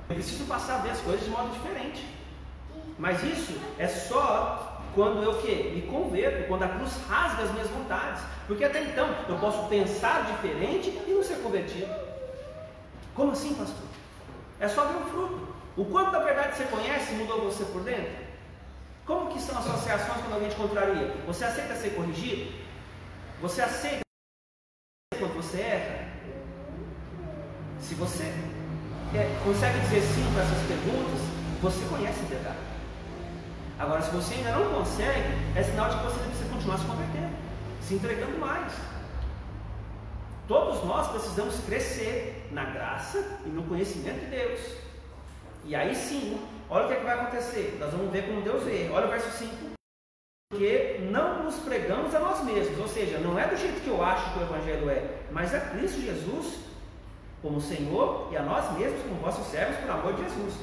Eu preciso passar a ver as coisas de modo diferente. Mas isso é só quando eu me converto, quando a cruz rasga as minhas vontades. Porque até então eu posso pensar diferente e não ser convertido. Como assim, pastor? É só ver o fruto. O quanto da verdade você conhece mudou você por dentro? Como que são as suas reações quando alguém te contraria? Você aceita ser corrigido? Você aceita quando você erra? Se você consegue dizer sim para essas perguntas, você conhece a verdade. Agora, se você ainda não consegue, é sinal de que você precisa continuar se convertendo, se entregando mais. Todos nós precisamos crescer na graça e no conhecimento de Deus. E aí sim, olha o que vai acontecer. Nós vamos ver como Deus vê. Olha o verso 5. Porque não nos pregamos a nós mesmos, ou seja, não é do jeito que eu acho que o Evangelho é, mas a Cristo Jesus como Senhor e a nós mesmos como vossos servos por amor de Jesus.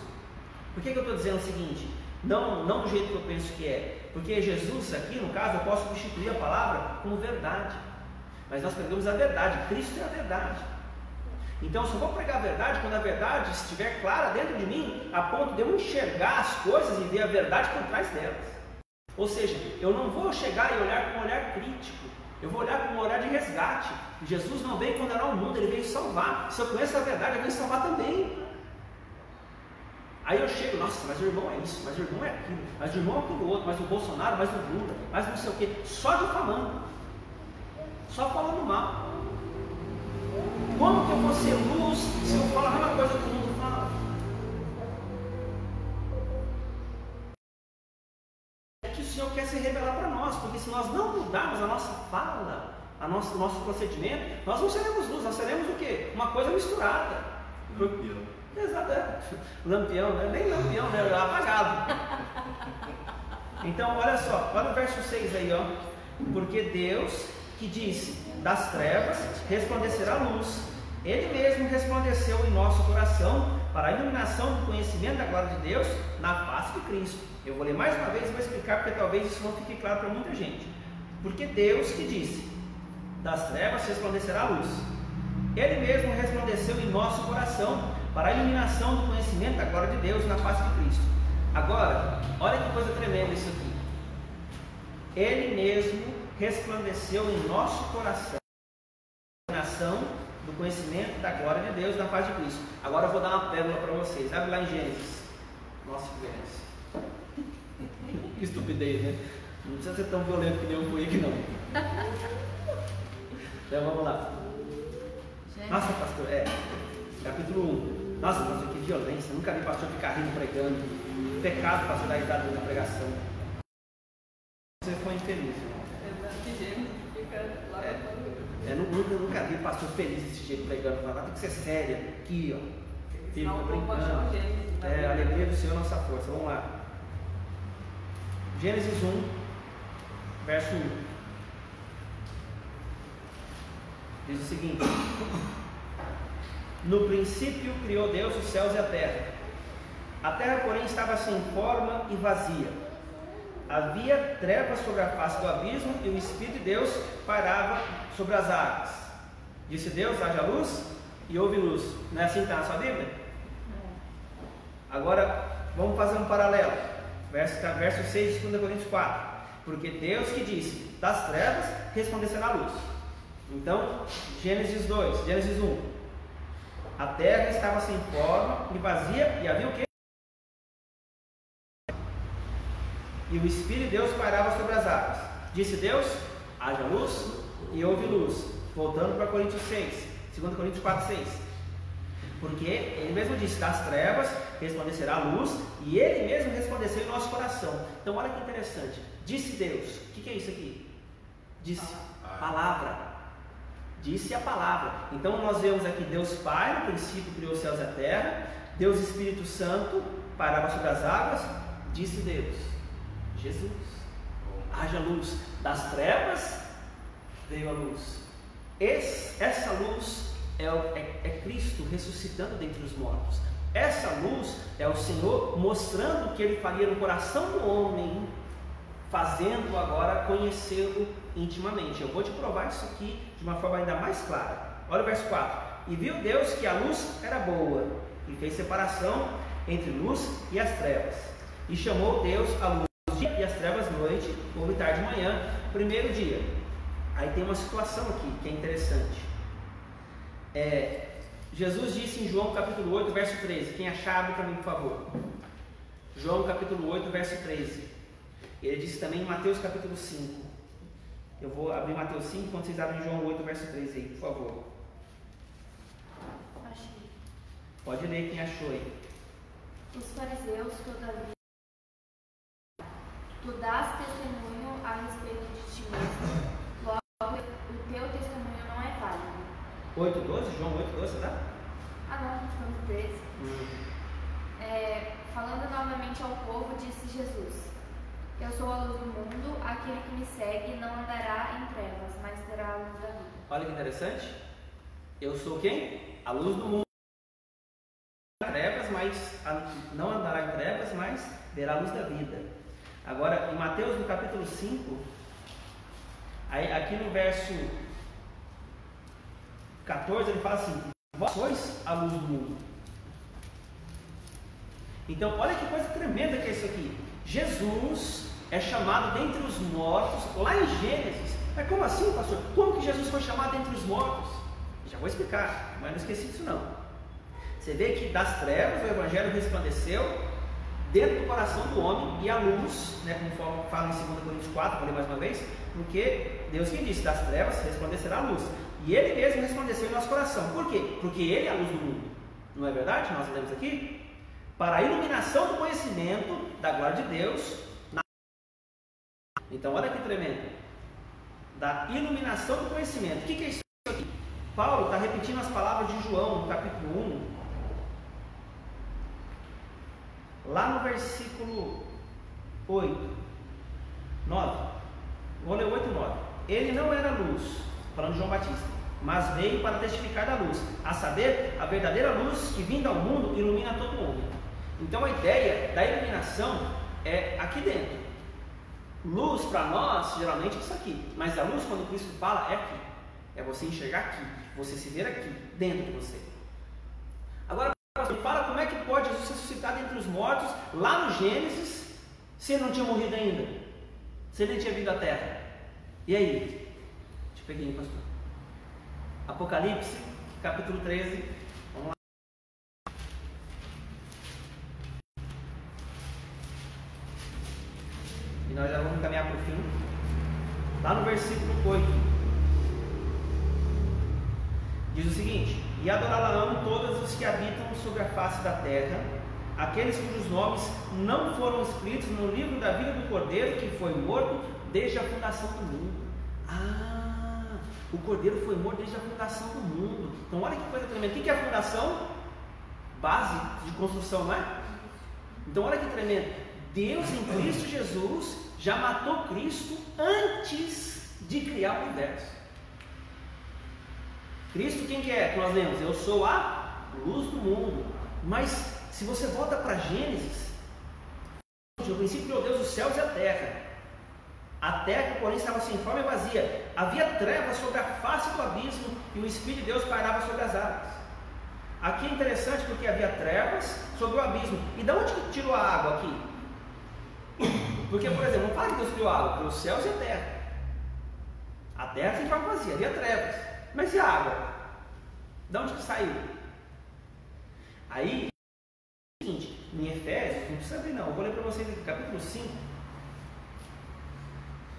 Por que eu estou dizendo o seguinte? Não do jeito que eu penso que é, porque Jesus aqui, no caso, eu posso substituir a palavra como verdade, mas nós pregamos a verdade, Cristo é a verdade. Então eu só vou pregar a verdade quando a verdade estiver clara dentro de mim, a ponto de eu enxergar as coisas e ver a verdade por trás delas. Ou seja, eu não vou chegar e olhar com um olhar crítico, eu vou olhar com um olhar de resgate. Jesus não veio condenar o mundo, ele veio salvar. Se eu conheço a verdade, eu venho salvar também. Aí eu chego, nossa, mas o irmão é isso, mas o irmão é aquilo, mas o irmão é aquilo outro, mas o Bolsonaro, mas o Lula, mas não sei o que, só difamando, só falando mal. Como que eu vou ser luz se eu falo a mesma coisa que o mundo fala? É que o Senhor quer se revelar para nós, porque se nós não mudarmos a nossa fala, o nosso procedimento, nós não seremos luz, nós seremos o quê? Uma coisa misturada. Exato, lampião, né? Nem lampião, né? Apagado. Então, olha só, olha o verso 6 aí, ó. Porque Deus, que disse, das trevas resplandecerá a luz, Ele mesmo resplandeceu em nosso coração para a iluminação do conhecimento da glória de Deus na face de Cristo. Eu vou ler mais uma vez e vou explicar, porque talvez isso não fique claro para muita gente. Porque Deus, que disse, das trevas resplandecerá a luz, Ele mesmo resplandeceu em nosso coração para a iluminação do conhecimento da glória de Deus na face de Cristo. Agora, olha que coisa tremenda isso aqui. Ele mesmo resplandeceu em nosso coração a iluminação do conhecimento da glória de Deus na face de Cristo. Agora eu vou dar uma pérola para vocês. Abre lá em Gênesis. Nossa, que beleza. Que estupidez, né? Não precisa ser tão violento que nem eu fui aqui, não. Então vamos lá. Nossa, pastor, capítulo 1. Nossa, pastor, que violência. Nunca vi pastor ficar rindo pregando. Pecado, pastor, dar risada na pregação. Você foi infeliz, irmão. Nunca vi pastor feliz desse jeito pregando. Vai ter que ser séria. Aqui, ó. Fica brincando. A alegria do Senhor é nossa força. Vamos lá. Gênesis 1, verso 1. Diz o seguinte: no princípio criou Deus os céus e a terra. A terra, porém, estava sem forma e vazia. Havia trevas sobre a face do abismo e o Espírito de Deus pairava sobre as águas. Disse Deus: haja luz, e houve luz. Não é assim que está na sua Bíblia? Agora, vamos fazer um paralelo. Verso 6 de 2 Coríntios 4. Porque Deus que disse: das trevas resplandecerá a luz. Então, Gênesis 1. A terra estava sem forma e vazia, e havia o quê? E o Espírito de Deus pairava sobre as águas. Disse Deus: haja luz, e houve luz. Voltando para Coríntios 6, 2 Coríntios 4, 6. Porque ele mesmo disse: das trevas resplandecerá a luz, e ele mesmo resplandeceu em nosso coração. Então olha que interessante. Disse Deus. O que é isso aqui? Disse palavra. Disse a palavra. Então nós vemos aqui Deus Pai, no princípio criou os céus e a terra. Deus Espírito Santo pairava sobre as águas. Disse Deus, Jesus: haja luz. Das trevas veio a luz. Essa luz é Cristo ressuscitando dentre os mortos. Essa luz é o Senhor mostrando o que Ele faria no coração do homem, fazendo agora conhecê-lo intimamente. Eu vou te provar isso aqui de uma forma ainda mais clara. Olha o verso 4. E viu Deus que a luz era boa, e fez separação entre luz e as trevas. E chamou Deus a luz dia e as trevas noite, houve tarde e manhã, primeiro dia. Aí tem uma situação aqui que é interessante. Jesus disse em João capítulo 8, verso 13. Quem achar, abre para mim, por favor. João capítulo 8, verso 13. Ele disse também em Mateus capítulo 5. Eu vou abrir Mateus 5 quando vocês abrem João 8, verso 13 aí, por favor. Achei. Pode ler quem achou aí. Os fariseus, todavia, tu dás testemunho a respeito de ti mesmo, logo o teu testemunho não é válido. 8:12, João 8:12, tá? Não, João 13. Falando novamente ao povo, disse Jesus: eu sou a luz do mundo, aquele que me segue não andará em trevas, mas terá a luz da vida. Olha que interessante. Eu sou quem? A luz do mundo. Não andará em trevas, mas verá a luz da vida. Agora, em Mateus, no capítulo 5, aqui no verso 14, ele fala assim: vós sois a luz do mundo. Então, olha que coisa tremenda que é isso aqui. Jesus é chamado dentre os mortos, lá em Gênesis. Mas como assim, pastor? Como que Jesus foi chamado dentre os mortos? Já vou explicar, mas não esqueci disso não. Você vê que das trevas o Evangelho resplandeceu dentro do coração do homem, e a luz, conforme fala em 2 Coríntios 4, vou ler mais uma vez, porque Deus quem disse: das trevas resplandecerá a luz. E Ele mesmo resplandeceu em nosso coração. Por quê? Porque Ele é a luz do mundo. Não é verdade? Nós lemos aqui. Para a iluminação do conhecimento da glória de Deus. Então olha que tremendo. Da iluminação do conhecimento. O que é isso aqui? Paulo está repetindo as palavras de João, no capítulo 1. Lá no versículo 8, 9. Vou ler 8 e 9. Ele não era luz, falando de João Batista, mas veio para testificar da luz, a saber, a verdadeira luz que vinda ao mundo ilumina todo mundo. Então a ideia da iluminação é aqui dentro. Luz para nós, geralmente é isso aqui, mas a luz, quando Cristo fala, é aqui. É você enxergar aqui, você se ver aqui, dentro de você. Agora, ele fala como é que pode Jesus ressuscitar dentre os mortos, lá no Gênesis, se ele não tinha morrido ainda, se ele nem tinha vindo à terra. E aí? Deixa eu pegar aí, pastor. Apocalipse, capítulo 13. Vamos lá. Diz o seguinte: e adorá-la-ão todos os que habitam sobre a face da terra, aqueles cujos nomes não foram escritos no livro da vida do Cordeiro, que foi morto desde a fundação do mundo. O Cordeiro foi morto desde a fundação do mundo. Então olha que coisa tremenda. O que é a fundação? Base de construção, não é? Então olha que tremendo. Deus em Cristo Jesus já matou Cristo antes de criar o universo. Cristo quem que é? Que nós lemos: eu sou a luz do mundo. Mas se você volta para Gênesis, no princípio criou Deus os céus e a terra. A terra, porém, estava sem forma e vazia. Havia trevas sobre a face do abismo e o Espírito de Deus pairava sobre as águas. Aqui é interessante porque havia trevas sobre o abismo. E de onde que tirou a água aqui? Porque, por exemplo, não fala que Deus criou a água, criou os céus e a terra. A terra sem forma vazia, havia trevas. Mas e a água? De onde que saiu? Aí, é o seguinte, em Efésios, não precisa ver não, eu vou ler para vocês aqui, capítulo 5.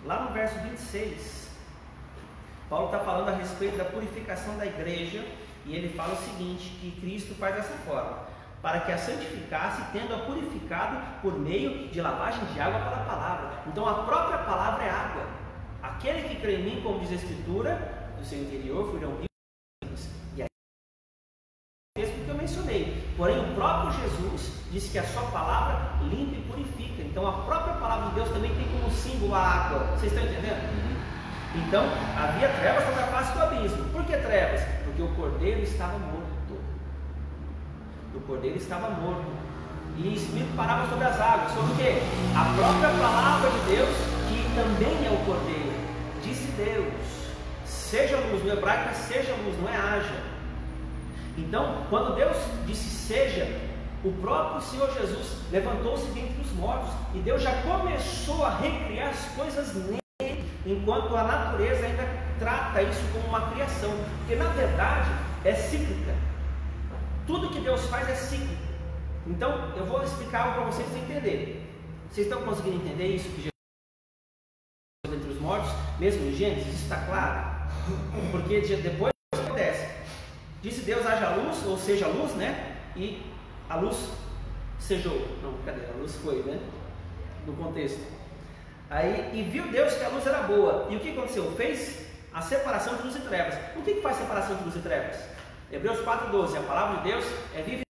Lá no verso 26, Paulo está falando a respeito da purificação da igreja, e ele fala o seguinte, que Cristo faz dessa forma: para que a santificasse, tendo-a purificado por meio de lavagem de água pela palavra. Então a própria palavra é água. Aquele que crê em mim, como diz a Escritura, do seu interior fluirão rios. E aí, o texto que eu mencionei, porém o próprio Jesus disse que a sua palavra limpa e purifica. Então a própria palavra de Deus também tem como símbolo a água. Vocês estão entendendo? Então havia trevas sobre a face do abismo. Por que trevas? Porque o Cordeiro estava morto. O Cordeiro estava morto. E o Espírito parava sobre as águas. Sobre o quê? A própria palavra de Deus, que também é o Cordeiro. Disse Deus: seja luz. No hebraico é seja luz, não é haja. Então, quando Deus disse seja, o próprio Senhor Jesus levantou-se dentre os mortos, e Deus já começou a recriar as coisas nele, enquanto a natureza ainda trata isso como uma criação, porque na verdade é cíclica. Tudo que Deus faz é cíclico. Então eu vou explicar algo para vocês entenderem. Vocês estão conseguindo entender isso? Que Jesus entre os mortos, mesmo em Gênesis, isso está claro? Porque depois acontece, disse Deus haja luz, ou seja luz, né? E a luz sejou. Não, cadê? A luz foi, né? No contexto. Aí, e viu Deus que a luz era boa. E o que aconteceu? Fez a separação de luz e trevas. O que faz separação de luz e trevas? Hebreus 4,12. A palavra de Deus é viva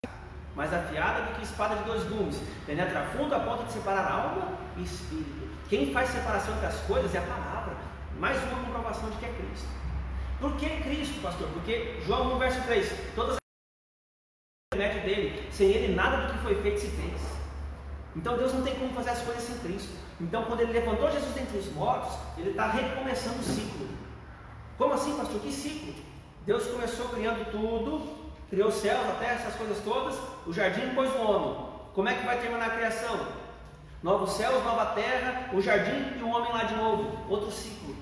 e mais afiada do que espada de dois gumes, penetra fundo a ponto de separar alma e espírito. Quem faz separação entre as coisas é a palavra. Mais uma comprovação de que é Cristo. Por que Cristo, pastor? Porque João 1, verso 3: todas as coisas dele, sem ele nada do que foi feito se fez. Então Deus não tem como fazer as coisas sem Cristo. Então quando ele levantou Jesus dentre os mortos, ele está recomeçando o ciclo. Como assim, pastor? Que ciclo? Deus começou criando tudo, criou os céus, a terra, essas coisas todas, o jardim pôs o homem. Como é que vai terminar a criação? Novos céus, nova terra, o jardim e o homem lá de novo. Outro ciclo.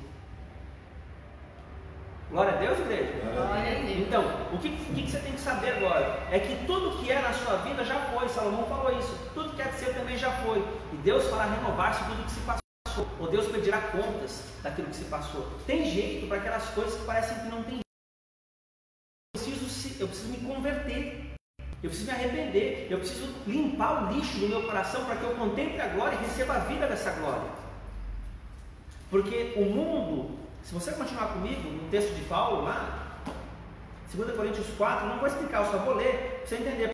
Glória a Deus, igreja? Glória a Deus. Então, o que você tem que saber agora? É que tudo que é na sua vida já foi. Salomão falou isso. Tudo que é de ser também já foi. E Deus fará renovar-se tudo que se passou. Ou Deus pedirá contas daquilo que se passou. Tem jeito para aquelas coisas que parecem que não tem jeito. Eu preciso me converter. Eu preciso me arrepender. Eu preciso limpar o lixo do meu coração para que eu contemple a glória e receba a vida dessa glória. Porque o mundo, se você continuar comigo no texto de Paulo lá, 2 Coríntios 4, não vou explicar, eu só vou ler para você entender.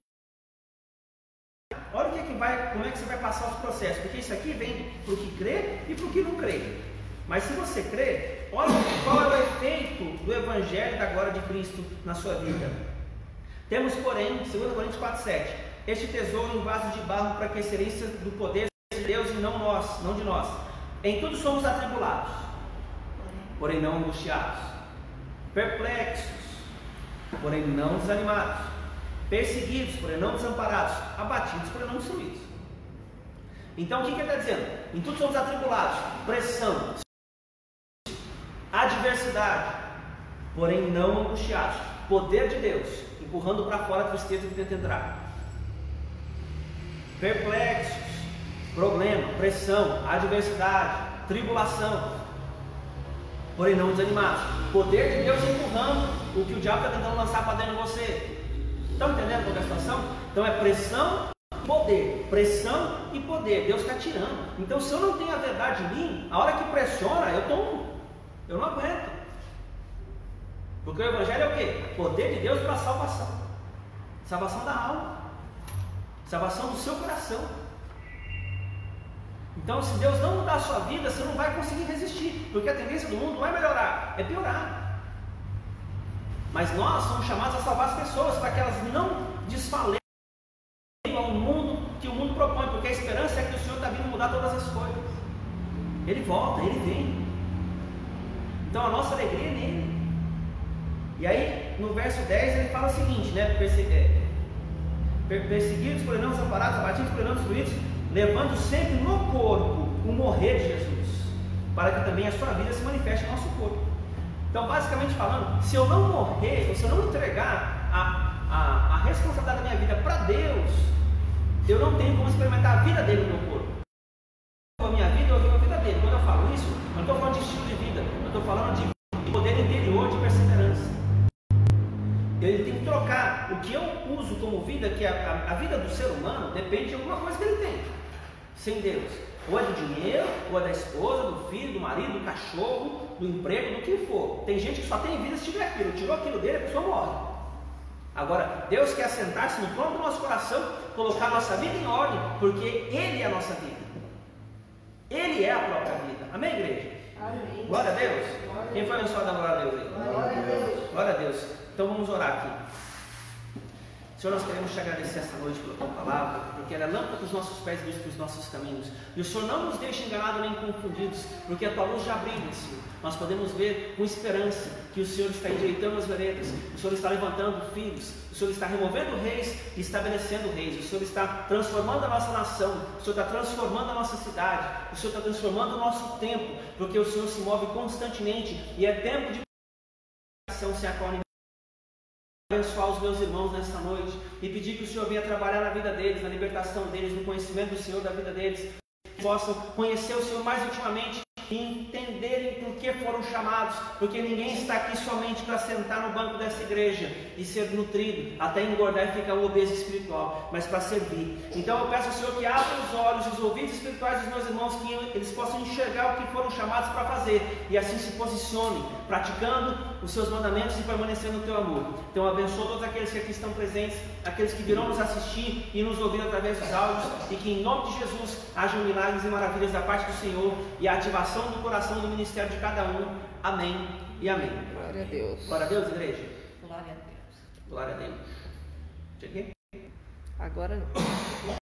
Olha como é que você vai passar os processos, porque isso aqui vem para o que crê e para o que não crê. Mas se você crê, olha qual é o efeito do Evangelho da glória de Cristo na sua vida. Temos, porém, 2 Coríntios 4, 7, este tesouro em vasos de barro para que a excelência do poder seja de Deus e não de nós. Em tudo somos atribulados, porém não angustiados, perplexos, porém não desanimados, perseguidos, porém não desamparados, abatidos, porém não destruídos. Então o que ele está dizendo? Em tudo somos atribulados, pressão, adversidade, porém não angustiados, poder de Deus empurrando para fora a tristeza que tenta entrar, perplexos, problema, pressão, adversidade, tribulação. porém não desanimados. Poder de Deus empurrando o que o diabo está tentando lançar para dentro de você. Estão entendendo qual é a situação? Então é pressão e poder. Pressão e poder. Deus está tirando. Então se eu não tenho a verdade em mim, a hora que pressiona, eu não aguento. Porque o Evangelho é o quê? Poder de Deus para a salvação. Salvação da alma. Salvação do seu coração. Então, se Deus não mudar a sua vida, você não vai conseguir resistir. Porque a tendência do mundo não é melhorar, é piorar. Mas nós somos chamados a salvar as pessoas para que elas não desfaleçam ao mundo que o mundo propõe. Porque a esperança é que o Senhor está vindo mudar todas as coisas. Ele volta, Ele vem. Então, a nossa alegria é nele. E aí, no verso 10, ele fala o seguinte, né? Perseguidos, porém não desamparados, abatidos, porém não destruídos, levando sempre no corpo o morrer de Jesus, para que também a sua vida se manifeste no nosso corpo. Então, basicamente falando, se eu não morrer, ou se eu não entregar a responsabilidade da minha vida para Deus, eu não tenho como experimentar a vida dele no meu corpo. A minha vida, eu vivo a vida dele. Quando eu falo isso, eu não estou falando de estilo de vida, eu estou falando de poder interior, de perseverança. Ele tem que trocar o que eu uso como vida, que a vida do ser humano depende de alguma coisa que ele tem, sem Deus. Ou é do dinheiro, ou é da esposa, do filho, do marido, do cachorro, do emprego, do que for. Tem gente que só tem vida se tiver aquilo. Tirou aquilo dele, a pessoa morre. Agora, Deus quer sentar-se no trono do nosso coração, colocar a nossa vida em ordem, porque Ele é a nossa vida. Ele é a própria vida. Amém, igreja? Amém. Glória a Deus. Quem foi abençoado a glória a Deus aí? Glória a Deus. Glória a Deus. Então vamos orar aqui. Senhor, nós queremos te agradecer esta noite pela tua palavra, porque ela é lâmpada para os nossos pés e luz para os nossos caminhos. E o Senhor não nos deixa enganados nem confundidos, porque a tua luz já brilha, Senhor. Nós podemos ver com esperança que o Senhor está endireitando as veredas, o Senhor está levantando filhos, o Senhor está removendo reis e estabelecendo reis, o Senhor está transformando a nossa nação, o Senhor está transformando a nossa cidade, o Senhor está transformando o nosso tempo, porque o Senhor se move constantemente e é tempo de ação sem a qual ninguém. Abençoar os meus irmãos nesta noite e pedir que o Senhor venha trabalhar na vida deles, na libertação deles, no conhecimento do Senhor da vida deles, que possam conhecer o Senhor mais intimamente e entenderem por que foram chamados, porque ninguém está aqui somente para sentar no banco dessa igreja e ser nutrido, até engordar e ficar um obeso espiritual, mas para servir. Então eu peço ao Senhor que abra os olhos, os ouvidos espirituais dos meus irmãos, que eles possam enxergar o que foram chamados para fazer e assim se posicionem, praticando os seus mandamentos e permanecendo no teu amor. Então abençoa todos aqueles que aqui estão presentes, aqueles que virão nos assistir e nos ouvir através dos áudios, e que em nome de Jesus hajam milagres e maravilhas da parte do Senhor e a ativação do coração do ministério de cada um. Amém e amém. Glória a Deus. Glória a Deus, igreja. Glória a Deus. Glória a Deus. Cheguei? Agora não.